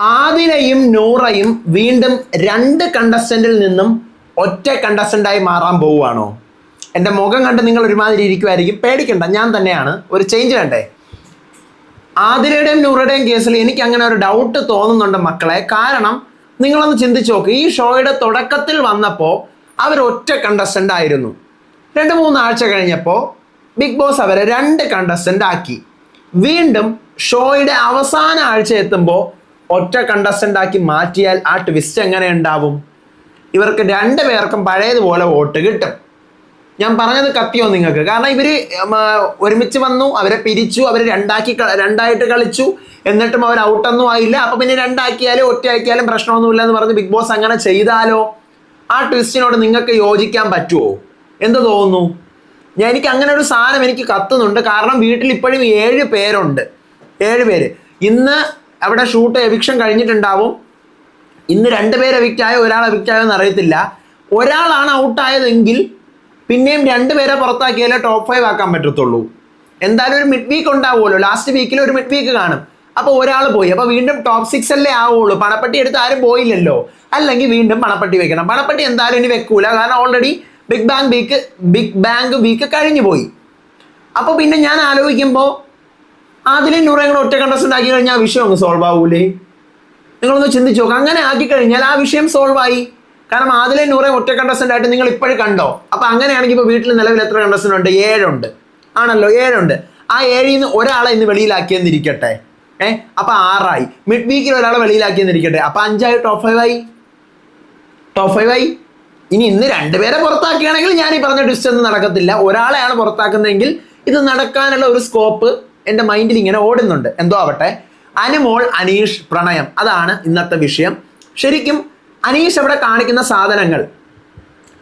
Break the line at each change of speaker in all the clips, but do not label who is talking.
ആദിലയും നൂറയും വീണ്ടും 2 കണ്ടസ്റ്റന്റിൽ നിന്നും ഒറ്റ കണ്ടസ്റ്റന്റായി മാറാൻ പോവുകയാണോ? എൻ്റെ മുഖം കണ്ട് നിങ്ങൾ ഒരുമാതിരി ഇരിക്കുമായിരിക്കും. പേടിക്കണ്ട, ഞാൻ തന്നെയാണ്. ഒരു ചേഞ്ച് വേണ്ടേ? ആദിലയുടെയും നൂറയുടെയും കേസിൽ എനിക്ക് അങ്ങനെ ഒരു ഡൗട്ട് തോന്നുന്നുണ്ട് മക്കളെ. കാരണം നിങ്ങളൊന്ന് ചിന്തിച്ച് നോക്ക്, ഈ ഷോയുടെ തുടക്കത്തിൽ വന്നപ്പോൾ അവർ ഒറ്റ കണ്ടസ്റ്റന്റ് ആയിരുന്നു. 2-3 ആഴ്ച കഴിഞ്ഞപ്പോൾ ബിഗ് ബോസ് അവരെ 2 കണ്ടസ്റ്റന്റ് ആക്കി. വീണ്ടും ഷോയുടെ അവസാന ആഴ്ച എത്തുമ്പോൾ ഒറ്റ കണ്ടസ്റ്റന്റ് ആക്കി മാറ്റിയാൽ ആ ട്വിസ്റ്റ് എങ്ങനെ ഉണ്ടാവും? ഇവർക്ക് 2 പേർക്കും പഴയതുപോലെ വോട്ട് കിട്ടും. ഞാൻ പറഞ്ഞത് കത്തിയോ നിങ്ങൾക്ക്? കാരണം ഇവര് ഒരുമിച്ച് വന്നു, അവരെ പിരിച്ചു, അവർ രണ്ടായിട്ട് കളിച്ചു, എന്നിട്ടും അവർ ഔട്ടൊന്നും ആയില്ല. അപ്പൊ പിന്നെ 2 ആക്കിയാലും ഒറ്റ ആക്കിയാലും പ്രശ്നമൊന്നുമില്ല എന്ന് പറഞ്ഞ് ബിഗ് ബോസ് അങ്ങനെ ചെയ്താലോ? ആ ട്വിസ്റ്റിനോട് നിങ്ങൾക്ക് യോജിക്കാൻ പറ്റുമോ? എന്ത് തോന്നുന്നു? എനിക്ക് അങ്ങനെ ഒരു സാധനം എനിക്ക് കത്തുന്നുണ്ട്. കാരണം വീട്ടിൽ ഇപ്പോഴും 7 പേരുണ്ട്. 7 പേര്. ഇന്ന് അവിടെ ഷൂട്ട് എവിക്ഷൻ കഴിഞ്ഞിട്ടുണ്ടാവും. ഇന്ന് 2 പേര് എവിക്റ്റായോ ഒരാൾ എവിക്റ്റായോ എന്ന് അറിയത്തില്ല. ഒരാളാണ് ഔട്ടായതെങ്കിൽ പിന്നെയും 2 പേരെ പുറത്താക്കിയാലേ ടോപ്പ് 5 ആക്കാൻ പറ്റത്തുള്ളൂ. എന്തായാലും ഒരു മിഡ് വീക്ക് ഉണ്ടാവുമല്ലോ. ലാസ്റ്റ് വീക്കിൽ ഒരു മിഡ് വീക്ക് കാണും. അപ്പോൾ ഒരാൾ പോയി, അപ്പോൾ വീണ്ടും ടോപ്പ് 6 അല്ലേ ആവുള്ളൂ. പണപ്പെട്ടി എടുത്ത് ആരും പോയില്ലല്ലോ. അല്ലെങ്കിൽ വീണ്ടും പണപ്പെട്ടി വെക്കണം. പണപ്പെട്ടി എന്തായാലും ഇനി വെക്കൂല. കാരണം ഓൾറെഡി ബിഗ് ബാങ്ക് വീക്ക് കഴിഞ്ഞു പോയി. അപ്പോൾ പിന്നെ ഞാൻ ആലോചിക്കുമ്പോൾ അതിലും നൂറേയും കൂടെ ഒറ്റ കണ്ടസ്റ്റന്റ് ആക്കി കഴിഞ്ഞാൽ ആ വിഷയം ഒന്ന് സോൾവ് ആവൂലേ? നിങ്ങളൊന്ന് ചിന്തിച്ചു നോക്കുക. അങ്ങനെ ആക്കി കഴിഞ്ഞാൽ ആ വിഷയം സോൾവ് ആയി. കാരണം അതിലെ നൂറെ ഒറ്റ കണ്ടസ്റ്റന്റ് ആയിട്ട് നിങ്ങൾ ഇപ്പോഴും കണ്ടോ? അപ്പൊ അങ്ങനെയാണെങ്കിൽ ഇപ്പൊ വീട്ടിൽ നിലവിൽ എത്ര കണ്ടസ്റ്റന്റ് ഉണ്ട്? 7 ഉണ്ട്. ആണല്ലോ, 7 ഉണ്ട്. ആ 7ൽ നിന്ന് ഒരാളെ ഇന്ന് വെളിയിലാക്കിയെന്നിരിക്കട്ടെ. അപ്പൊ 6 ആയി. മിഡ് വീക്കിൽ ഒരാളെ വെളിയിലാക്കിയെന്നിരിക്കട്ടെ. അപ്പൊ 5 ആയി. ടോപ്പ് 5 ആയി. ഇനി ഇന്ന് 2 പേരെ പുറത്താക്കുകയാണെങ്കിൽ ഞാൻ ഈ പറഞ്ഞ ട്വിസ്റ്റ് ഒന്നും നടക്കത്തില്ല. ഒരാളെയാണ് പുറത്താക്കുന്നതെങ്കിൽ ഇത് നടക്കാനുള്ള ഒരു സ്കോപ്പ് എൻ്റെ മൈൻഡിൽ ഇങ്ങനെ ഓടുന്നുണ്ട്. എന്തോ ആവട്ടെ. അനുമോൾ, അനീഷ്, പ്രണയം, അതാണ് ഇന്നത്തെ വിഷയം. ശരിക്കും അനീഷ് അവിടെ കാണിക്കുന്ന സാധനങ്ങൾ,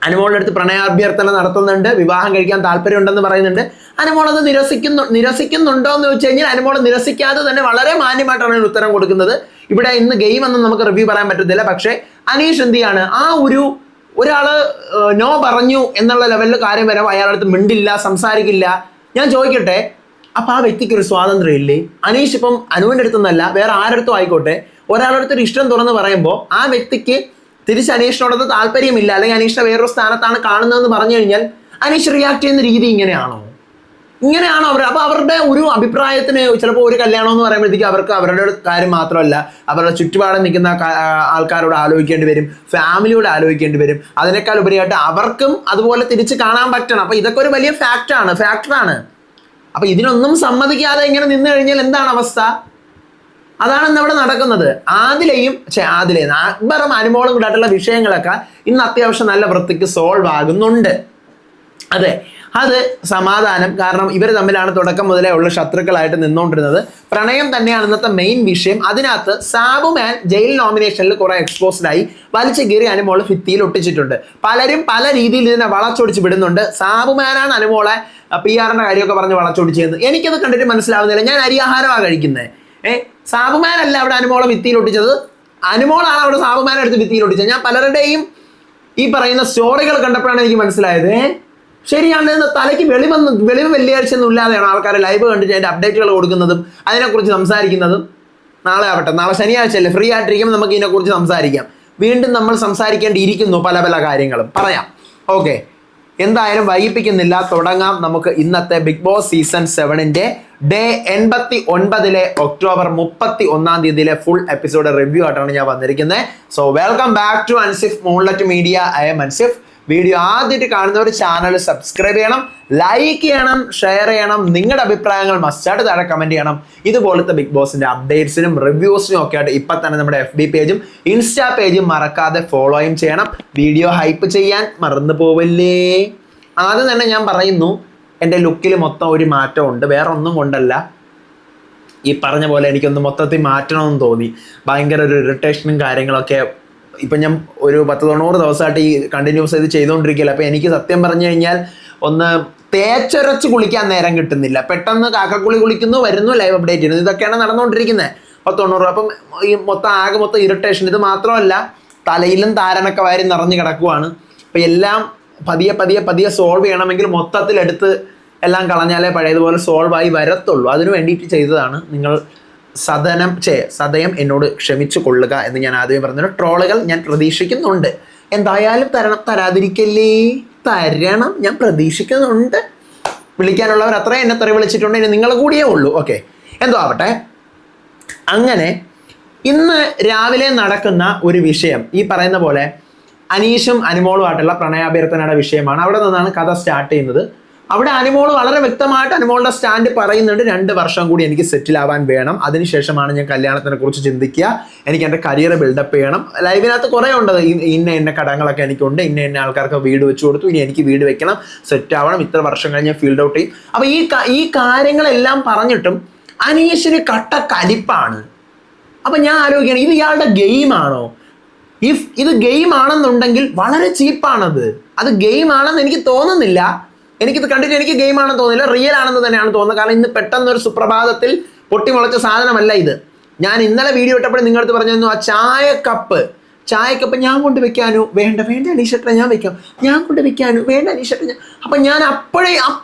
അനുമോളുടെ അടുത്ത് പ്രണയാഭ്യർത്ഥന നടത്തുന്നുണ്ട്, വിവാഹം കഴിക്കാൻ താല്പര്യമുണ്ടെന്ന് പറയുന്നുണ്ട്. അനുമോൾ അത് നിരസിക്കുന്നുണ്ടോ എന്ന് ചോദിച്ചു കഴിഞ്ഞാൽ അനുമോൾ നിരസിക്കാതെ തന്നെ വളരെ മാന്യമായിട്ടാണ് ഉത്തരം കൊടുക്കുന്നത്. ഇവിടെ ഇന്ന് ഗെയിം ഒന്നും നമുക്ക് റിവ്യൂ പറയാൻ പറ്റത്തില്ല. പക്ഷേ അനീഷ് എന്ത് ചെയ്യാണ്, ആ ഒരാള് നോ പറഞ്ഞു എന്നുള്ള ലെവലിൽ കാര്യം വരാം. അയാളുടെ അടുത്ത് മിണ്ടില്ല, സംസാരിക്കില്ല. ഞാൻ ചോദിക്കട്ടെ, അപ്പൊ ആ വ്യക്തിക്ക് ഒരു സ്വാതന്ത്ര്യം ഇല്ലേ? അനീഷ് ഇപ്പം അനുവിൻ്റെ അടുത്തൊന്നല്ല, വേറെ ആരടുത്തും ആയിക്കോട്ടെ, ഒരാളടുത്തൊരു ഇഷ്ടം തുറന്ന് പറയുമ്പോൾ ആ വ്യക്തിക്ക് തിരിച്ച് അനീഷിനോടൊന്ന് താല്പര്യമില്ല, അല്ലെങ്കിൽ അനീഷിനെ വേറൊരു സ്ഥാനത്താണ് കാണുന്നതെന്ന് പറഞ്ഞു കഴിഞ്ഞാൽ അനീഷ് റിയാക്ട് ചെയ്യുന്ന രീതി ഇങ്ങനെയാണോ അവർ? അപ്പൊ അവരുടെ ഒരു അഭിപ്രായത്തിന് ചിലപ്പോൾ ഒരു കല്യാണം എന്ന് പറയുമ്പോഴത്തേക്ക് അവർക്ക് അവരുടെ കാര്യം മാത്രമല്ല, അവരുടെ ചുറ്റുപാടും നിൽക്കുന്ന ആൾക്കാരോട് ആലോചിക്കേണ്ടി വരും, ഫാമിലിയോട് ആലോചിക്കേണ്ടി വരും. അതിനേക്കാൾ ഉപരിയായിട്ട് അവർക്കും അതുപോലെ തിരിച്ച് കാണാൻ പറ്റണം. അപ്പൊ ഇതൊക്കെ ഒരു വലിയ ഫാക്ടറാണ്. അപ്പൊ ഇതിനൊന്നും സമ്മതിക്കാതെ ഇങ്ങനെ നിന്ന് കഴിഞ്ഞാൽ എന്താണ് അവസ്ഥ? അതാണ് ഇന്ന് അവിടെ നടക്കുന്നത്. ആദിലയും അക്ബറും അനുമോളും കൂടായിട്ടുള്ള വിഷയങ്ങളൊക്കെ ഇന്ന് അത്യാവശ്യം നല്ല വൃത്തിക്ക് സോൾവ് ആകുന്നുണ്ട്. അതെ, അത് സമാധാനം. കാരണം ഇവർ തമ്മിലാണ് തുടക്കം മുതലേ ഉള്ള ശത്രുക്കളായിട്ട് നിന്നുകൊണ്ടിരുന്നത്. പ്രണയം തന്നെയാണ് ഇന്നത്തെ മെയിൻ വിഷയം. അതിനകത്ത് സാബുമാൻ ജയിൽ നോമിനേഷനിൽ കുറെ എക്സ്പോസ്ഡായി വലിച്ചു കീറി അനുമോള് ഭിത്തിയിൽ ഒട്ടിച്ചിട്ടുണ്ട്. പലരും പല രീതിയിൽ ഇതിനെ വളച്ചൊടിച്ച് വിടുന്നുണ്ട്. സാബുമാനാണ് അനുമോളെ PR-ന്റെ കാര്യമൊക്കെ പറഞ്ഞ് വളച്ചൊടിച്ചതെന്ന് എനിക്കത് കണ്ടിട്ട് മനസ്സിലാവുന്നില്ല. ഞാൻ അരിയാഹാരമാണ് കഴിക്കുന്നത്. സാബുമാനല്ല അവിടെ അനുമോളെ ഭിത്തിയിൽ ഒട്ടിച്ചത്, അനുമോളാണ് അവിടെ സാബുമാനെ എടുത്ത് ഭിത്തിയിൽ ഒട്ടിച്ചത്. ഞാൻ പലരുടെയും ഈ പറയുന്ന സ്റ്റോറികൾ കണ്ടപ്പോഴാണ് എനിക്ക് മനസ്സിലായത് ശരിയാണ്. തലയ്ക്ക് വെളിവ് വെള്ളിയാഴ്ച ഒന്നും ഇല്ലാതെയാണ് ആൾക്കാർ ലൈവ് കണ്ടിട്ട് അതിൻ്റെ അപ്ഡേറ്റുകൾ കൊടുക്കുന്നതും അതിനെക്കുറിച്ച് സംസാരിക്കുന്നതും. നാളെ ആവട്ടെ, നാളെ ശനിയാഴ്ച അല്ലേ, ഫ്രീ ആയിട്ടിരിക്കുമ്പോൾ നമുക്ക് ഇതിനെക്കുറിച്ച് സംസാരിക്കാം. വീണ്ടും നമ്മൾ സംസാരിക്കേണ്ടിയിരിക്കുന്നു പല കാര്യങ്ങളും പറയാം. ഓക്കെ, എന്തായാലും വൈകിപ്പിക്കുന്നില്ല, തുടങ്ങാം നമുക്ക് ഇന്നത്തെ ബിഗ് ബോസ് സീസൺ 7ന്റെ day 89 October 31 full episode review ആയിട്ടാണ് ഞാൻ വന്നിരിക്കുന്നത്. So welcome back to Ansif Moonlight Media. I am Ansif. Video ആദ്യമായിട്ട് കാണുന്നവർ ചാനൽ സബ്സ്ക്രൈബ് ചെയ്യണം, ലൈക്ക് ചെയ്യണം, ഷെയർ ചെയ്യണം. നിങ്ങളുടെ അഭിപ്രായങ്ങൾ മസ്റ്റായിട്ട് താഴെ കമന്റ് ചെയ്യണം. ഇതുപോലത്തെ ബിഗ് ബോസിന്റെ അപ്ഡേറ്റ്സിനും റിവ്യൂസിനും ഒക്കെ ആയിട്ട് ഇപ്പം തന്നെ നമ്മുടെ FB പേജും ഇൻസ്റ്റാ പേജും മറക്കാതെ ഫോളോയും ചെയ്യണം. വീഡിയോ ഹൈപ്പ് ചെയ്യാൻ മറന്നു പോവല്ലേ. ആദ്യം തന്നെ ഞാൻ പറയുന്നു, എൻ്റെ ലുക്കിൽ മൊത്തം ഒരു മാറ്റമുണ്ട്. വേറെ ഒന്നും കൊണ്ടല്ല, ഈ പറഞ്ഞ പോലെ എനിക്കൊന്ന് മൊത്തത്തിൽ മാറ്റണമെന്ന് തോന്നി. ഭയങ്കര ഒരു ഇറിറ്റേഷനും കാര്യങ്ങളൊക്കെ ഇപ്പം ഞാൻ ഒരു 10-90 ദിവസമായിട്ട് ഈ കണ്ടിന്യൂസ് ചെയ്തുകൊണ്ടിരിക്കുകയില്ല. അപ്പം എനിക്ക് സത്യം പറഞ്ഞു കഴിഞ്ഞാൽ ഒന്ന് തേച്ചൊരച്ച് കുളിക്കാൻ നേരം കിട്ടുന്നില്ല. പെട്ടെന്ന് കാക്കക്കുളി കുളിക്കുന്നു, വരുന്നു, ലൈവ് അപ്ഡേറ്റ് ചെയ്യുന്നു. ഇതൊക്കെയാണ് നടന്നുകൊണ്ടിരിക്കുന്നത് 10-90. അപ്പം ഈ മൊത്തം ഇറിറ്റേഷൻ. ഇത് മാത്രമല്ല, തലയിലും താരനൊക്കെ വാരി നിറഞ്ഞു കിടക്കുവാണ്. അപ്പം എല്ലാം പതിയെ സോൾവ് ചെയ്യണമെങ്കിൽ മൊത്തത്തിലെടുത്ത് എല്ലാം കളഞ്ഞാലേ പഴയതുപോലെ സോൾവ് ആയി വരത്തുള്ളൂ. അതിനു വേണ്ടിയിട്ട് ചെയ്തതാണ്. നിങ്ങൾ സദയം എന്നോട് ക്ഷമിച്ചു കൊള്ളുക എന്ന് ഞാൻ ആദ്യമേ പറഞ്ഞു. ട്രോളുകൾ ഞാൻ പ്രതീക്ഷിക്കുന്നുണ്ട്. എന്തായാലും തരാതിരിക്കല്ലേ, തരണം, ഞാൻ പ്രതീക്ഷിക്കുന്നുണ്ട്. വിളിക്കാനുള്ളവർ അത്രയും എന്നെ തെറി വിളിച്ചിട്ടുണ്ട്, ഇനി നിങ്ങൾ കൂടിയേ ഉള്ളൂ. ഓക്കെ, എന്തോ ആവട്ടെ. അങ്ങനെ ഇന്ന് രാവിലെ നടക്കുന്ന ഒരു വിഷയം ഈ പറയുന്ന പോലെ അനീഷും അനുമോളുമായിട്ടുള്ള പ്രണയാഭ്യർത്ഥനയുടെ വിഷയമാണ്. അവിടെ നിന്നാണ് കഥ സ്റ്റാർട്ട് ചെയ്യുന്നത്. അവിടെ അനുമോൾ വളരെ വ്യക്തമായിട്ട് അനുമോളുടെ സ്റ്റാൻഡ് പറയുന്നുണ്ട്, 2 വർഷം കൂടി എനിക്ക് സെറ്റിൽ ആവാൻ വേണം, അതിനുശേഷമാണ് ഞാൻ കല്യാണത്തിനെ കുറിച്ച് ചിന്തിക്കുക, എനിക്ക് എൻ്റെ കരിയർ ബിൽഡപ്പ് ചെയ്യണം. ലൈവിനകത്ത് കുറേ ഉണ്ട്, ഇന്ന കടങ്ങളൊക്കെ എനിക്കുണ്ട്, ഇന്ന ആൾക്കാർക്ക് വീട് വെച്ച് കൊടുത്തു, ഇനി എനിക്ക് വീട് വെക്കണം, സെറ്റ് ആവണം, ഇത്ര വർഷം കഴിഞ്ഞ് ഫീൽഡ് ഔട്ട് ചെയ്യും. അപ്പോൾ ഈ കാര്യങ്ങളെല്ലാം പറഞ്ഞിട്ടും അനീഷിന് കട്ട കലിപ്പാണ്. അപ്പം ഞാൻ ആലോചിക്കുകയാണ്, ഇത് ഇയാളുടെ ഗെയിമാണോ? ഇത് ഗെയിം ആണെന്നുണ്ടെങ്കിൽ വളരെ ചീപ്പാണത്. അത് ഗെയിം ആണെന്ന് എനിക്ക് തോന്നുന്നില്ല. എനിക്കിത് കണ്ടിട്ട് എനിക്ക് ഗെയിം ആണെന്ന് തോന്നുന്നില്ല, റിയൽ ആണെന്ന് തന്നെയാണ് തോന്നുന്നത്. കാരണം ഇന്ന് പെട്ടെന്നൊരു സുപ്രഭാതത്തിൽ പൊട്ടിമുളച്ച സാധനമല്ല ഇത്. ഞാൻ ഇന്നലെ വീഡിയോ ഇട്ടപ്പോഴും നിങ്ങളടുത്ത് പറഞ്ഞിരുന്നു, ആ ചായക്കപ്പ് ഞാൻ കൊണ്ട് വെക്കാനോ, വേണ്ട അനീഷേട്ടനെ ഞാൻ വെക്കാം, ഞാൻ കൊണ്ട് വെക്കാനോ, വേണ്ട അനീഷേട്ടൻ. അപ്പം ഞാൻ അപ്പോഴേ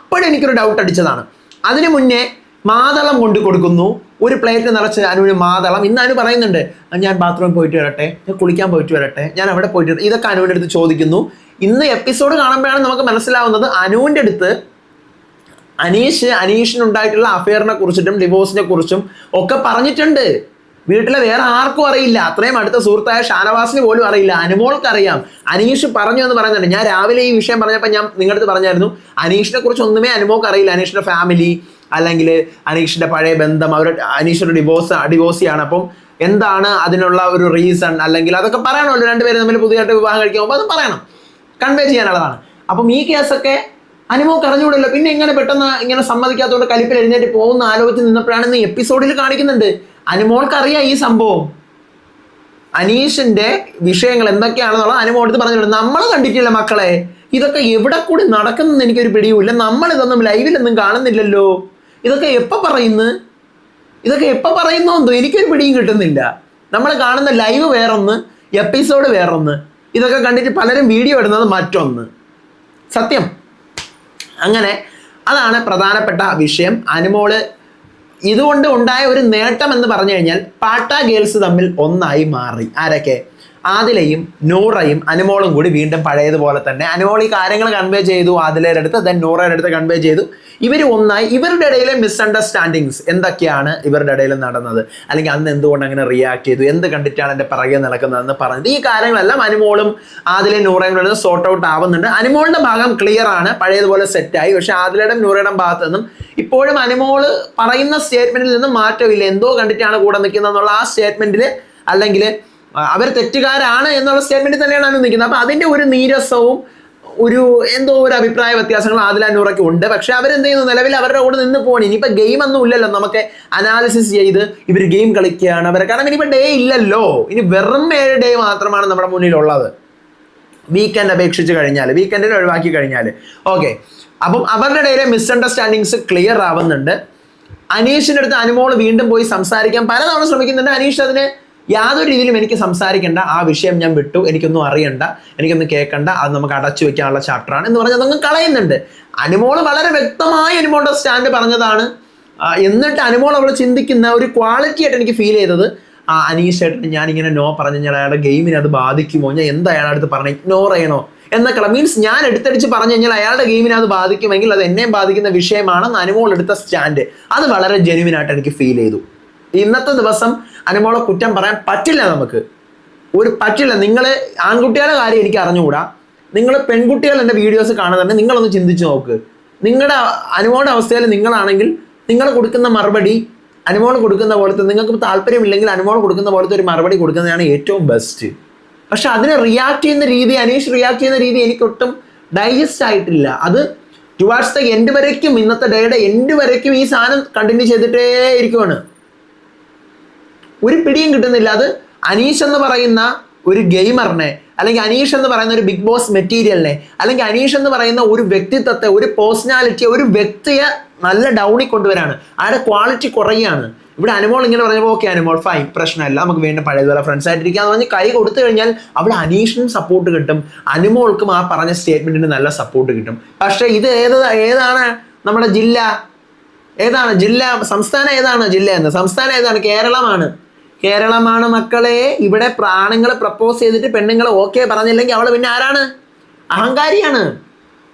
എനിക്കൊരു ഡൗട്ട് അടിച്ചതാണ്. അതിനു മുന്നേ മാതളം കൊണ്ട് കൊടുക്കുന്നു, ഒരു പ്ലേറ്റ് നിറച്ച് അനുവിന് മാതളം. ഇന്ന് അനു പറയുന്നുണ്ട്, ഞാൻ ബാത്റൂമിൽ പോയിട്ട് വരട്ടെ, ഞാൻ കുളിക്കാൻ പോയിട്ട് വരട്ടെ, ഞാൻ അവിടെ പോയിട്ട് വരട്ടെ. ഇതൊക്കെ അനുവിൻ്റെ അടുത്ത് ചോദിക്കുന്നു. ഇന്ന് എപ്പിസോഡ് കാണുമ്പോഴാണ് നമുക്ക് മനസ്സിലാവുന്നത് അനുവിൻ്റെ അടുത്ത് അനീഷിനുണ്ടായിട്ടുള്ള അഫെയറിനെ കുറിച്ചിട്ടും ഡിവോഴ്സിനെ കുറിച്ചും ഒക്കെ പറഞ്ഞിട്ടുണ്ട്. വീട്ടിലെ വേറെ ആർക്കും അറിയില്ല, അത്രയും അടുത്ത സുഹൃത്തായ ഷാനവാസിന് പോലും അറിയില്ല. അനുമോൾക്ക് അറിയാം. അനീഷ് പറഞ്ഞു എന്ന് പറയുന്നുണ്ട്. ഞാൻ രാവിലെ ഈ വിഷയം പറഞ്ഞപ്പോൾ ഞാൻ നിങ്ങളുടെ പറഞ്ഞായിരുന്നു, അനീഷിനെ കുറിച്ച് ഒന്നുമേ അനുമോൾക്ക് അറിയില്ല. അനീഷിന്റെ ഫാമിലി അല്ലെങ്കിൽ അനീഷിന്റെ പഴയ ബന്ധം, അനീഷൊരു ഡിവോഴ്സിയാണ്. അപ്പം എന്താണ് അതിനുള്ള ഒരു റീസൺ, അല്ലെങ്കിൽ അതൊക്കെ പറയണമല്ലോ. രണ്ടുപേരും തമ്മിൽ പുതിയതായിട്ട് വിവാഹം കഴിക്കുമ്പോൾ അത് പറയണം, കൺവേ ചെയ്യാനുള്ളതാണ്. അപ്പം ഈ കേസൊക്കെ അനുമോൾക്ക് അറിഞ്ഞുകൂടല്ലോ. പിന്നെ എങ്ങനെ പെട്ടെന്ന് ഇങ്ങനെ സമ്മതിക്കാത്തതുകൊണ്ട് കലിപ്പിൽ എഴുന്നേറ്റ് പോകുന്ന ആലോചിച്ച് നിന്നപ്പോഴാണ് ഇന്ന് എപ്പിസോഡിൽ കാണിക്കുന്നുണ്ട്. അനുമോൾക്ക് അറിയാം ഈ സംഭവം, അനീഷിന്റെ വിഷയങ്ങൾ എന്തൊക്കെയാണെന്നുള്ളത് അനുമോൾ എടുത്ത് പറഞ്ഞിട്ടുണ്ട്. നമ്മൾ കണ്ടിട്ടില്ല മക്കളെ, ഇതൊക്കെ എവിടെ കൂടി നടക്കുന്നെന്ന് എനിക്കൊരു പിടിയുമില്ല. നമ്മൾ ഇതൊന്നും ലൈവിലൊന്നും കാണുന്നില്ലല്ലോ. ഇതൊക്കെ എപ്പോൾ പറയുന്നു എന്തോ എനിക്കൊരു പിടിയും കിട്ടുന്നില്ല. നമ്മൾ കാണുന്ന ലൈവ് വേറൊന്ന്, എപ്പിസോഡ് വേറൊന്ന്, ഇതൊക്കെ കണ്ടിട്ട് പലരും വീഡിയോ ഇടുന്നത് മറ്റൊന്ന്. സത്യം. അങ്ങനെ അതാണ് പ്രധാനപ്പെട്ട വിഷയം. അനുമോള് ഇതുകൊണ്ട് ഉണ്ടായ ഒരു നേട്ടം എന്ന് പറഞ്ഞു കഴിഞ്ഞാൽ പാട്ട ഗേൾസ് തമ്മിൽ ഒന്നായി മാറി. ആരൊക്കെ? ആദിലയും നൂറയും അനുമോളും കൂടി വീണ്ടും പഴയതുപോലെ തന്നെ. അനുമോൾ ഈ കാര്യങ്ങൾ കൺവേ ചെയ്തു ആദിലയുടെ അടുത്ത്, ദെൻ നൂറയുടെ അടുത്ത് കൺവേ ചെയ്തു. ഇവർ ഒന്നായി. ഇവരുടെ ഇടയിലെ മിസ്അണ്ടർസ്റ്റാൻഡിങ്സ് എന്തൊക്കെയാണ് ഇവരുടെ ഇടയിൽ നടന്നത്, അല്ലെങ്കിൽ അന്ന് എന്തുകൊണ്ട് അങ്ങനെ റിയാക്ട് ചെയ്തു, എന്ത് കണ്ടിട്ടാണ് എൻ്റെ പിറകെ നടക്കുന്നതെന്ന് പറഞ്ഞത്. ഈ കാര്യങ്ങളെല്ലാം അനുമോളും ആദിലയും നൂറയും കൂടെ സോർട്ട് ഔട്ട് ആവുന്നുണ്ട്. അനുമോളുടെ ഭാഗം ക്ലിയർ ആണ്, പഴയതുപോലെ സെറ്റായി. പക്ഷെ ആദിലയുടെ നൂറയുടെ ഭാഗത്ത് നിന്നും ഇപ്പോഴും അനുമോള് പറയുന്ന സ്റ്റേറ്റ്മെന്റിൽ നിന്നും മാറ്റമില്ല. എന്തോ കണ്ടിട്ടാണ് കൂടെ നിൽക്കുന്നത് എന്നുള്ള ആ സ്റ്റേറ്റ്മെന്റിൽ, അല്ലെങ്കിൽ അവർ തെറ്റുകാരാണ് എന്നുള്ള സ്റ്റേറ്റ്മെന്റിൽ തന്നെയാണ് അനു നിൽക്കുന്നത്. അപ്പൊ അതിന്റെ ഒരു നീരസവും എന്തോ ഒരു അഭിപ്രായ വ്യത്യാസങ്ങൾ ആദില നൂറയ്ക്ക് ഉണ്ട്. പക്ഷെ അവരെന്ത് ചെയ്യുന്നു, നിലവിൽ അവരുടെ കൂടെ നിന്ന് പോകണം. ഇനിയിപ്പോൾ ഗെയിം ഒന്നും ഇല്ലല്ലോ, നമുക്ക് അനാലിസിസ് ചെയ്ത് ഇവർ ഗെയിം കളിക്കുകയാണ് അവർ. കാരണം ഇനിയിപ്പോൾ ഡേ ഇല്ലല്ലോ, ഇനി വെറും 7 ഡേ മാത്രമാണ് നമ്മുടെ മുന്നിലുള്ളത്. വീക്കെൻഡ് അപേക്ഷിച്ച് കഴിഞ്ഞാൽ, വീക്കെൻഡിനെ ഒഴിവാക്കി കഴിഞ്ഞാൽ. ഓക്കെ, അപ്പം അവരുടെ ഇടയിലെ മിസ്അണ്ടർസ്റ്റാൻഡിങ്സ് ക്ലിയർ ആവുന്നുണ്ട്. അനീഷിൻ്റെ അടുത്ത് അനുമോൾ വീണ്ടും പോയി സംസാരിക്കാൻ പലതവണ ശ്രമിക്കുന്നുണ്ട്. അനീഷ് അതിന് യാതൊരു രീതിയിലും എനിക്ക് സംസാരിക്കേണ്ട, ആ വിഷയം ഞാൻ വിട്ടു, എനിക്കൊന്നും അറിയണ്ട, എനിക്കൊന്നും കേൾക്കണ്ട, അത് നമുക്ക് അടച്ചു വെക്കാനുള്ള ചാപ്റ്ററാണ് എന്ന് പറഞ്ഞാൽ അതങ്ങ് കളയുന്നുണ്ട്. അനുമോൾ വളരെ വ്യക്തമായി അനുമോളുടെ സ്റ്റാൻഡ് പറഞ്ഞതാണ്. എന്നിട്ട് അനുമോൾ അവൾ ചിന്തിക്കുന്ന ഒരു ക്വാളിറ്റി ആയിട്ട് എനിക്ക് ഫീൽ ചെയ്തത്, അനീഷേട്ടന് ഞാനിങ്ങനെ നോ പറഞ്ഞു കഴിഞ്ഞാൽ അയാളുടെ ഗെയിമിനെ അത് ബാധിക്കുമോ, ഞാൻ എന്താ അയാളുടെ അടുത്ത് പറഞ്ഞ ഇഗ്നോർ ചെയ്യണോ എന്നൊക്കെ. മീൻസ് ഞാൻ എടുത്തടിച്ച് പറഞ്ഞു കഴിഞ്ഞാൽ അയാളുടെ ഗെയിമിനെ അത് ബാധിക്കുമെങ്കിൽ അത് എന്നെയും ബാധിക്കുന്ന വിഷയമാണെന്ന് അനുമോൾ എടുത്ത സ്റ്റാൻഡ്, അത് വളരെ ജെന്യുവിനായിട്ട് എനിക്ക് ഫീൽ ചെയ്തു. ഇന്നത്തെ ദിവസം അനുമോളെ കുറ്റം പറയാൻ പറ്റില്ല, നമുക്ക് പറ്റില്ല. നിങ്ങൾ ആൺകുട്ടികളുടെ കാര്യം എനിക്ക് അറിഞ്ഞുകൂടാ, നിങ്ങൾ പെൺകുട്ടികൾ എൻ്റെ വീഡിയോസ് കാണുന്നുണ്ട്, നിങ്ങളൊന്ന് ചിന്തിച്ച് നോക്ക്. നിങ്ങളുടെ അനുമോളുടെ അവസ്ഥയിൽ നിങ്ങളാണെങ്കിൽ നിങ്ങൾ കൊടുക്കുന്ന മറുപടി അനുമോൾ കൊടുക്കുന്ന പോലത്തെ, നിങ്ങൾക്ക് താല്പര്യമില്ലെങ്കിൽ അനുമോൾ കൊടുക്കുന്ന പോലത്തെ ഒരു മറുപടി കൊടുക്കുന്നതാണ് ഏറ്റവും ബെസ്റ്റ്. പക്ഷെ അതിനെ റിയാക്ട് ചെയ്യുന്ന രീതി, അനീഷ് റിയാക്ട് ചെയ്യുന്ന രീതി എനിക്കൊട്ടും ഡൈജസ്റ്റ് ആയിട്ടില്ല. അത് ടുവാർഡ്സ് ദ എൻഡ് വരയ്ക്കും, ഇന്നത്തെ ഡേയുടെ എൻഡ് വരയ്ക്കും ഈ സാധനം കണ്ടിന്യൂ ചെയ്തിട്ടേ ഇരിക്കുവാണ്. ഒരു പിടിയും കിട്ടുന്നില്ല. അത് അനീഷ് എന്ന് പറയുന്ന ഒരു ഗെയിമറിനെ, അല്ലെങ്കിൽ അനീഷ് എന്ന് പറയുന്ന ഒരു ബിഗ് ബോസ് മെറ്റീരിയലിനെ, അല്ലെങ്കിൽ അനീഷ് എന്ന് പറയുന്ന ഒരു വ്യക്തിത്വത്തെ, ഒരു പേഴ്സണാലിറ്റിയെ, ഒരു വ്യക്തിയെ നല്ല ഡൗണിൽ കൊണ്ടുവരാണ്. അയാളുടെ ക്വാളിറ്റി കുറയാണ്. ഇവിടെ അനുമോൾ ഇങ്ങനെ പറഞ്ഞപ്പോൾ ഓക്കെ അനുമോൾ ഫൈൻ, പ്രശ്നമല്ല, നമുക്ക് വീണ്ടും പഴയതുപോലെ ഫ്രണ്ട്സ് ആയിട്ടിരിക്കാന്ന് പറഞ്ഞ് കൈ കൊടുത്തു കഴിഞ്ഞാൽ അവിടെ അനീഷിനും സപ്പോർട്ട് കിട്ടും, അനുമോൾക്കും ആ പറഞ്ഞ സ്റ്റേറ്റ്മെന്റിന് നല്ല സപ്പോർട്ട് കിട്ടും. പക്ഷേ ഇത് ഏതാണ് നമ്മുടെ ജില്ല? ഏതാണ് ജില്ല? സംസ്ഥാനം ഏതാണ്? ജില്ല എന്ന്. സംസ്ഥാനം ഏതാണ്? കേരളമാണ്. കേരളമാണ് മക്കളെ. ഇവിടെ പ്രാണുങ്ങളെ പ്രപ്പോസ് ചെയ്തിട്ട് പെണ്ണുങ്ങളെ ഓക്കെ പറഞ്ഞില്ലെങ്കിൽ അവള് പിന്നെ ആരാണ്? അഹങ്കാരിയാണ്,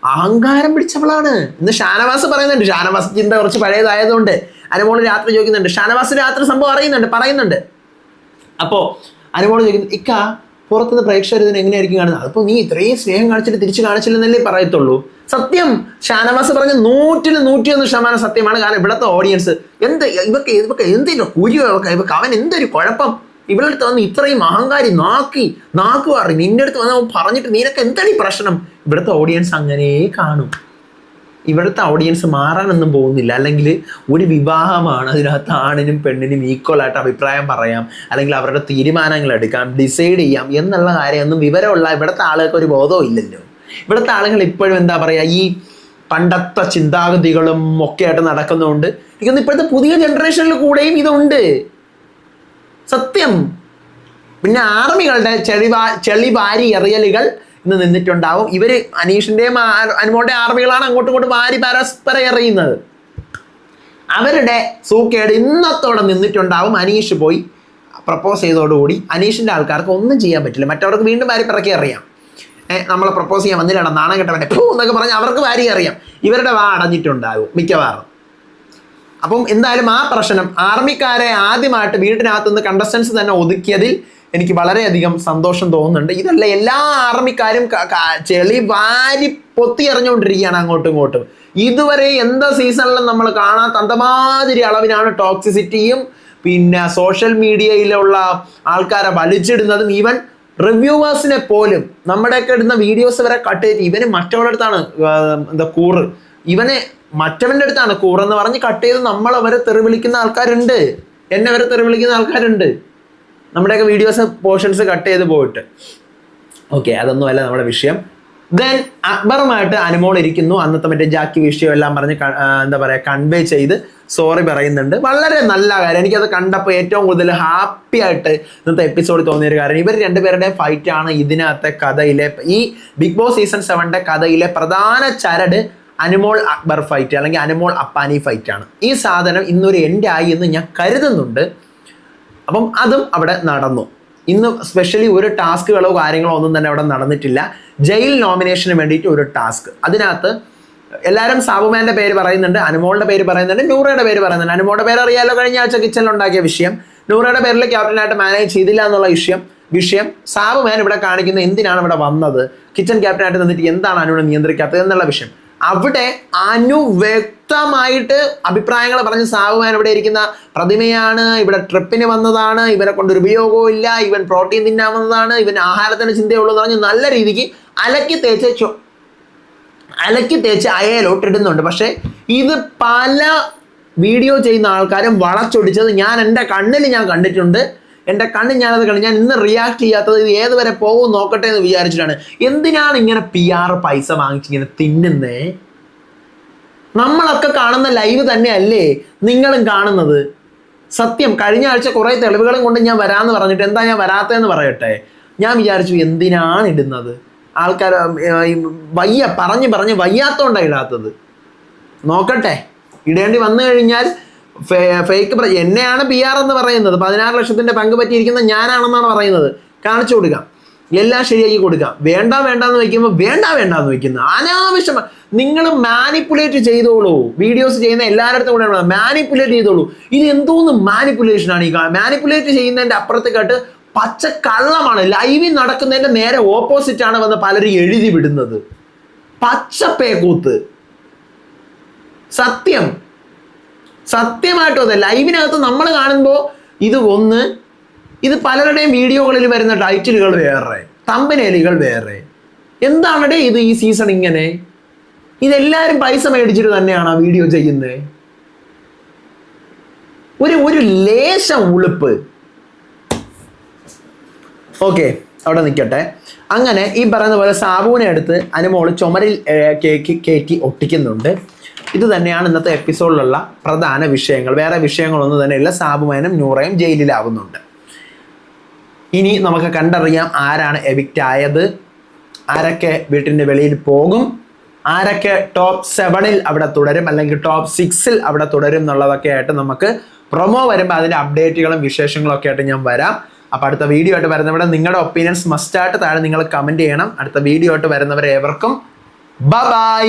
അഹങ്കാരം പിടിച്ചവളാണ്. ഇന്ന് ഷാനവാസ് പറയുന്നുണ്ട്, ഷാനവാസ് ചിന്ത കുറച്ച് പഴയതായതുകൊണ്ട് അനുമോള് രാത്രി ചോദിക്കുന്നുണ്ട്, ഷാനവാസ് രാത്രി സംഭവം പറയുന്നുണ്ട്. അപ്പോൾ അനുമോള് ചോദിക്കുന്നു, ഇക്ക പുറത്തുനിന്ന് പ്രേക്ഷകർ ഇതിന് എങ്ങനെയായിരിക്കും കാണുന്നത്? അതിപ്പോൾ നീ ഇത്രയും സ്നേഹം കാണിച്ചിട്ട് തിരിച്ചു കാണിച്ചില്ലെന്നല്ലേ പറയത്തുള്ളൂ. സത്യം ഷാനവാസ് പറഞ്ഞ 100% സത്യമാണ്. കാരണം ഇവിടുത്തെ ഓഡിയൻസ് ഇവക്ക് എന്തിനോ കുരിയോ ഇവക്ക് അവൻ എന്തൊരു കുഴപ്പം, ഇവളടുത്ത് വന്ന് ഇത്രയും അഹങ്കാരി നാക്ക് പറയും, നിന്റെ അടുത്ത് വന്ന് പറഞ്ഞിട്ട് നിനക്ക് എന്താണ് ഈ പ്രശ്നം? ഇവിടുത്തെ ഓഡിയൻസ് അങ്ങനെ കാണും. ഇവിടുത്തെ ഓഡിയൻസ് മാറാനൊന്നും പോകുന്നില്ല. അല്ലെങ്കിൽ ഒരു വിവാഹമാണ്, അതിനകത്ത് ആണിനും പെണ്ണിനും ഈക്വലായിട്ട് അഭിപ്രായം പറയാം, അല്ലെങ്കിൽ അവരുടെ തീരുമാനങ്ങൾ എടുക്കാം, ഡിസൈഡ് ചെയ്യാം എന്നുള്ള കാര്യമൊന്നും വിവരമുള്ള ഇവിടുത്തെ ആളുകൾക്ക് ഒരു ബോധവും ഇല്ലല്ലോ. ഇവിടുത്തെ ആളുകൾ ഇപ്പോഴും എന്താ പറയുക, ഈ പണ്ടത്തെ ചിന്താഗതികളും ഒക്കെ ആയിട്ട് നടക്കുന്നതുകൊണ്ട് എനിക്കൊന്ന് ഇപ്പോഴത്തെ പുതിയ ജനറേഷനിൽ കൂടെയും ഇതുണ്ട് സത്യം. പിന്നെ ആർമികളുടെ ചെളി വാരി എറിയലുകൾ ഇന്ന് നിന്നിട്ടുണ്ടാവും. ഇവര് അനീഷിന്റെയും അനുമോളുടെ ആർമികളാണ് അങ്ങോട്ടും ഇങ്ങോട്ടും വാരി പരസ്പരം എറിയുന്നത്. അവരുടെ സൂക്കേട് ഇന്നത്തോടെ നിന്നിട്ടുണ്ടാവും. അനീഷ് പോയി പ്രപ്പോസ് ചെയ്തതോടുകൂടി അനീഷിന്റെ ആൾക്കാർക്ക് ഒന്നും ചെയ്യാൻ പറ്റില്ല. മറ്റവർക്ക് വീണ്ടും വാരി പിറക്കി അറിയാം. നമ്മളെ പ്രപ്പോസ് ചെയ്യാൻ വന്നില്ല, നാണം കെട്ടവനെ എന്നൊക്കെ പറഞ്ഞ് അവർക്ക് വാരി അറിയാം. ഇവരുടെ വാ അടഞ്ഞിട്ടുണ്ടാകും മിക്കവാറും. അപ്പം എന്തായാലും ആ പ്രശ്നം ആർമിക്കാരെ ആദ്യമായിട്ട് വീട്ടിനകത്തുനിന്ന് കണ്ടസ്റ്റൻസ് തന്നെ ഒതുക്കിയതിൽ എനിക്ക് വളരെയധികം സന്തോഷം തോന്നുന്നുണ്ട്. ഇതല്ല, എല്ലാ ആർമിക്കാരും ചെളി വാരി പൊത്തി എറിഞ്ഞുകൊണ്ടിരിക്കുകയാണ് അങ്ങോട്ടും ഇങ്ങോട്ടും. ഇതുവരെ എന്താ സീസണിലും നമ്മൾ കാണാത്ത അന്തമാതിരി അളവിനാണ് ടോക്സിസിറ്റിയും പിന്നെ സോഷ്യൽ മീഡിയയിലുള്ള ആൾക്കാരെ വലിച്ചിടുന്നതും. ഈവൻ റിവ്യൂവേഴ്സിനെ പോലും നമ്മുടെയൊക്കെ ഇടുന്ന വീഡിയോസ് വരെ കട്ട് ചെയ്തിട്ട് ഇവന് മറ്റവരുടെ അടുത്താണ് കൂറ്, ഇവനെ മറ്റവൻ്റെ അടുത്താണ് കൂറെന്ന് പറഞ്ഞ് കട്ട് ചെയ്ത് നമ്മളവരെ തെറി വിളിക്കുന്ന ആൾക്കാരുണ്ട്. എന്നെ വരെ തെറി വിളിക്കുന്ന ആൾക്കാരുണ്ട് നമ്മുടെയൊക്കെ വീഡിയോസ് പോർഷൻസ് കട്ട് ചെയ്ത് പോയിട്ട്. ഓക്കെ, അതൊന്നുമല്ല നമ്മുടെ വിഷയം. ദെൻ അക്ബറുമായിട്ട് അനുമോൾ ഇരിക്കുന്നു. അന്നത്തെ മറ്റേ ജാക്കി വിഷയം എല്ലാം പറഞ്ഞ് എന്താ പറയുക കൺവേ ചെയ്ത് സോറി പറയുന്നുണ്ട്. വളരെ നല്ല കാര്യം. എനിക്കത് കണ്ടപ്പോൾ ഏറ്റവും കൂടുതൽ ഹാപ്പി ആയിട്ട് ഇന്നത്തെ എപ്പിസോഡ് തോന്നിയൊരു കാര്യം, ഇവർ രണ്ടുപേരുടെയും ഫൈറ്റാണ് ഇതിനകത്തെ കഥയിലെ, ഈ ബിഗ് ബോസ് സീസൺ 7 കഥയിലെ പ്രധാന ചരട് അനുമോൾ അക്ബർ ഫൈറ്റ് അല്ലെങ്കിൽ അനുമോൾ അപ്പാനി ഫൈറ്റാണ്. ഈ സാധനം ഇന്നൊരു എൻഡ് ആയി എന്ന് ഞാൻ കരുതുന്നുണ്ട്. അപ്പം അതും അവിടെ നടന്നു. ഇന്ന് സ്പെഷ്യലി ഒരു ടാസ്കുകളോ കാര്യങ്ങളോ ഒന്നും തന്നെ അവിടെ നടന്നിട്ടില്ല. ജയിൽ നോമിനേഷന് വേണ്ടിയിട്ട് ഒരു ടാസ്ക്, അതിനകത്ത് എല്ലാവരും സാബുമാൻ്റെ പേര് പറയുന്നുണ്ട്, അനുമോളുടെ പേര് പറയുന്നുണ്ട്, നൂറയുടെ പേര് പറയുന്നുണ്ട്. അനുമോളുടെ പേര് അറിയാലോ, കഴിഞ്ഞ ആഴ്ച കിച്ചണിൽ ഉണ്ടാക്കിയ വിഷയം. നൂറയുടെ പേരിൽ ക്യാപ്റ്റനായിട്ട് മാനേജ് ചെയ്തില്ല എന്നുള്ള വിഷയം സാബുമാൻ ഇവിടെ കാണിക്കുന്ന എന്തിനാണ് ഇവിടെ വന്നത്, കിച്ചൺ ക്യാപ്റ്റനായിട്ട് നിന്നിട്ട് എന്താണ് അനുവിനെ നിയന്ത്രിക്കാത്തത് എന്നുള്ള വിഷയം. അവിടെ അനു വ്യക്തമായിട്ട് അഭിപ്രായങ്ങൾ പറഞ്ഞ് സാബുമാൻ ഇവിടെ ഇരിക്കുന്ന പ്രതിമയാണ്, ഇവിടെ ട്രിപ്പിന് വന്നതാണ്, ഇവരെ കൊണ്ടൊരു ഉപയോഗവും ഇല്ല, ഇവൻ പ്രോട്ടീൻ തിന്നാൻ വന്നതാണ്, ഇവൻ ആഹാരത്തിന് ചിന്തയുള്ളൂ എന്ന് പറഞ്ഞ് നല്ല രീതിക്ക് അലക്കി തേച്ച് അയലോട്ട് ഇടുന്നുണ്ട്. പക്ഷെ ഇത് പല വീഡിയോ ചെയ്യുന്ന ആൾക്കാരും വളച്ചൊടിച്ചത് ഞാൻ എൻ്റെ കണ്ണിൽ ഞാൻ കണ്ടിട്ടുണ്ട്. എൻ്റെ കണ്ണിൽ ഞാനത് കണ്ടു. ഞാൻ ഇന്ന് റിയാക്ട് ചെയ്യാത്തത് ഇത് ഏതുവരെ പോകും നോക്കട്ടെ എന്ന് വിചാരിച്ചിട്ടാണ്. എന്തിനാണ് ഇങ്ങനെ PR പൈസ വാങ്ങിച്ചിങ്ങനെ തിന്നുന്നേ? നമ്മളൊക്കെ കാണുന്ന ലൈവ് തന്നെയല്ലേ നിങ്ങളും കാണുന്നത്? സത്യം, കഴിഞ്ഞ ആഴ്ച കുറേ തെളിവുകളും കൊണ്ട് ഞാൻ വരാമെന്ന് പറഞ്ഞിട്ട് എന്താ ഞാൻ വരാത്തതെന്ന് പറയട്ടെ. ഞാൻ വിചാരിച്ചു എന്തിനാണ് ഇടുന്നത്, ആൾക്കാർ പറഞ്ഞ് വയ്യാത്തോണ്ടാണ് ഇടാത്തത്. നോക്കട്ടെ, ഇടേണ്ടി വന്നു കഴിഞ്ഞാൽ ഫേക്ക് എന്നെയാണ് PR എന്ന് പറയുന്നത്, 16 ലക്ഷത്തിൻ്റെ പങ്ക് പറ്റിയിരിക്കുന്ന ഞാനാണെന്നാണ് പറയുന്നത്. കാണിച്ചു കൊടുക്കാം, എല്ലാം ശരിയാക്കി കൊടുക്കാം. വേണ്ടാന്ന് വയ്ക്കുമ്പോൾ വേണ്ടാന്ന് വയ്ക്കുന്നത് അനാവശ്യം. നിങ്ങൾ മാനിപ്പുലേറ്റ് ചെയ്തോളൂ. വീഡിയോസ് ചെയ്യുന്ന എല്ലാവരുടെ കൂടെ മാനിപ്പുലേറ്റ് ചെയ്തോളൂ. ഇത് എന്തോന്ന് മാനിപ്പുലേഷനാണ് ഈ മാനിപ്പുലേറ്റ് ചെയ്യുന്നതിൻ്റെ അപ്പുറത്തേക്കാട്ട് പച്ച കള്ളമാണ്. ലൈവിൽ നടക്കുന്നതിൻ്റെ നേരെ ഓപ്പോസിറ്റാണ് വന്ന് പലരും എഴുതി വിടുന്നത്. പച്ചപ്പേക്കൂത്ത്. സത്യമായിട്ടും അതെ. ലൈവിനകത്ത് നമ്മൾ കാണുമ്പോൾ ഇത് പലരുടെയും വീഡിയോകളിൽ വരുന്ന ടൈറ്റിലുകൾ വേറെ, തമ്പനേലുകൾ വേറെ. എന്താണടേ ഇത് ഈ സീസൺ ഇങ്ങനെ? ഇതെല്ലാവരും പൈസ മേടിച്ചിട്ട് തന്നെയാണ് ആ വീഡിയോ ചെയ്യുന്നത്. ഒരു ലേശം ഉളുപ്പ്. അവിടെ നിൽക്കട്ടെ. അങ്ങനെ ഈ പറയുന്ന പോലെ സാബുവിനെ എടുത്ത് അനുമോള് ചുമരിൽ കയറ്റി ഒട്ടിക്കുന്നുണ്ട്. ഇത് തന്നെയാണ് ഇന്നത്തെ എപ്പിസോഡിലുള്ള പ്രധാന വിഷയങ്ങൾ. വേറെ വിഷയങ്ങളൊന്നും തന്നെയില്ല. സാബുമാനും നൂറയും ജയിലിലാവുന്നുണ്ട്. ഇനി നമുക്ക് കണ്ടറിയാം ആരാണ് എവിക്റ്റ് ആയത്, ആരൊക്കെ വീട്ടിൻ്റെ വെളിയിൽ പോകും, ആരൊക്കെ ടോപ്പ് 7-ൽ അവിടെ തുടരും അല്ലെങ്കിൽ ടോപ്പ് 6-ൽ അവിടെ തുടരും എന്നുള്ളതൊക്കെ ആയിട്ട് നമുക്ക് പ്രൊമോ വരുമ്പോൾ അതിന്റെ അപ്ഡേറ്റുകളും വിശേഷങ്ങളും ഒക്കെ ആയിട്ട് ഞാൻ വരാം. അപ്പോൾ അടുത്ത വീഡിയോ ആയിട്ട് വരുന്നവിടെ നിങ്ങളുടെ ഒപ്പീനിയൻസ് മസ്റ്റായിട്ട് താഴെ നിങ്ങൾ കമന്റ് ചെയ്യണം. അടുത്ത വീഡിയോ ആയിട്ട് വരുന്നവരെ ഏവർക്കും ബൈ.